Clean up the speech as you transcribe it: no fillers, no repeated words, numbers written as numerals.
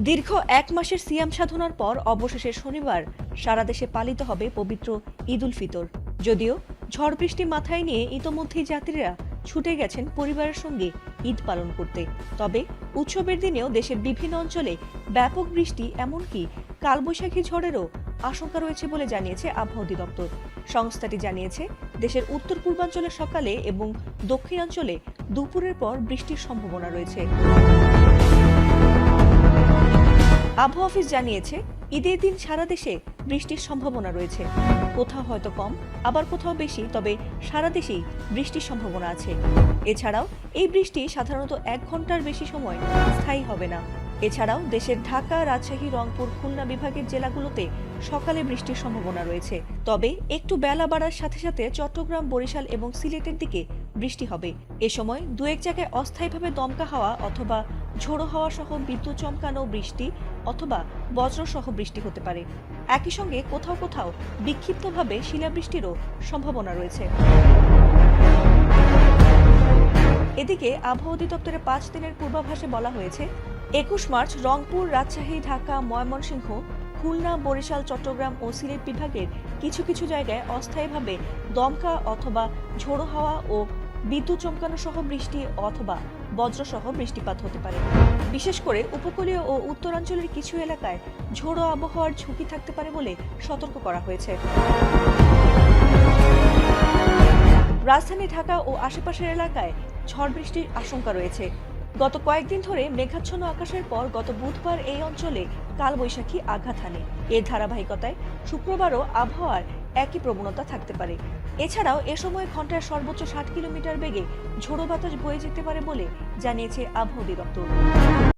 দীর্ঘ এক মাসের সিয়াম সাধনার পর অবশেষে শনিবার সারা দেশে পালিত হবে পবিত্র ঈদ উল ফিতর। যদিও ঝড় বৃষ্টি মাথায় নিয়ে ইতোমধ্যেই যাত্রীরা ছুটে গেছেন পরিবারের সঙ্গে ঈদ পালন করতে। তবে উৎসবের দিনেও দেশের বিভিন্ন অঞ্চলে ব্যাপক বৃষ্টি এমনকি কালবৈশাখী ঝড়েরও আশঙ্কা রয়েছে বলে জানিয়েছে আবহাওয়া অধিদপ্তর। সংস্থাটি জানিয়েছে, দেশের উত্তর পূর্বাঞ্চলে সকালে এবং দক্ষিণাঞ্চলে দুপুরের পর বৃষ্টির সম্ভাবনা রয়েছে। আবহাওয়া অফিস জানিয়েছে, ঈদের দিন সারা দেশে বৃষ্টির সম্ভাবনা রয়েছে। কোথাও হয়তো কম, আবার কোথাও বেশি, তবে সারা দেশেই বৃষ্টির সম্ভাবনা আছে। এছাড়াও এই বৃষ্টি সাধারণত 1 ঘন্টার বেশি সময় স্থায়ী হবে না। এছাড়াও দেশের ঢাকা, রাজশাহী, রংপুর, খুলনা বিভাগের জেলাগুলোতে সকালে বৃষ্টির সম্ভাবনা রয়েছে। তবে একটু বেলা বাড়ার সাথে সাথে চট্টগ্রাম, বরিশাল এবং সিলেটের দিকে বৃষ্টি হবে। এ সময় দু এক জায়গায় অস্থায়ীভাবে দমকা হাওয়া অথবা ঝোড়ো হাওয়া সহ বিদ্যুৎ চমকানো বৃষ্টি অথবা বজ্রসহ বৃষ্টি হতে পারে। একই সঙ্গে কোথাও কোথাও বিক্ষিপ্তভাবে শিলাবৃষ্টিরও সম্ভাবনা রয়েছে। এদিকে আবহাওয়া অধিদপ্তরের 5 দিনের পূর্বাভাসে বলা হয়েছে, 21 মার্চ রংপুর, রাজশাহী, ঢাকা, ময়মনসিংহ, খুলনা, বরিশাল, চট্টগ্রাম ও সিলেট বিভাগের কিছু কিছু জায়গায় অস্থায়ীভাবে দমকা অথবা ঝোড়ো হাওয়া ও বিদ্যুৎ চমকানো সহ বৃষ্টি অথবা বজ্রসহ বৃষ্টিপাত হতে পারে। বিশেষ করে উপকূলীয় ও উত্তরাঞ্চলের কিছু এলাকায় ঝোড়ো আবহাওয়ার ঝুঁকি থাকতে পারে বলে সতর্ক করা হয়েছে। রাজধানী ঢাকা ও আশেপাশের এলাকায় ঝড় বৃষ্টির আশঙ্কা রয়েছে। গত কয়েকদিন ধরে মেঘাচ্ছন্ন আকাশের পর গত বুধবার এই অঞ্চলে কালবৈশাখী আঘাত হানে। এর ধারাবাহিকতায় শুক্রবারও আবহাওয়ার একই প্রবণতা থাকতে পারে। এছাড়াও এ সময় ঘন্টায় সর্বোচ্চ 60 কিলোমিটার বেগে ঝোড়ো বাতাস বয়ে যেতে পারে বলে জানিয়েছে আবহাওয়া অধিদপ্তর।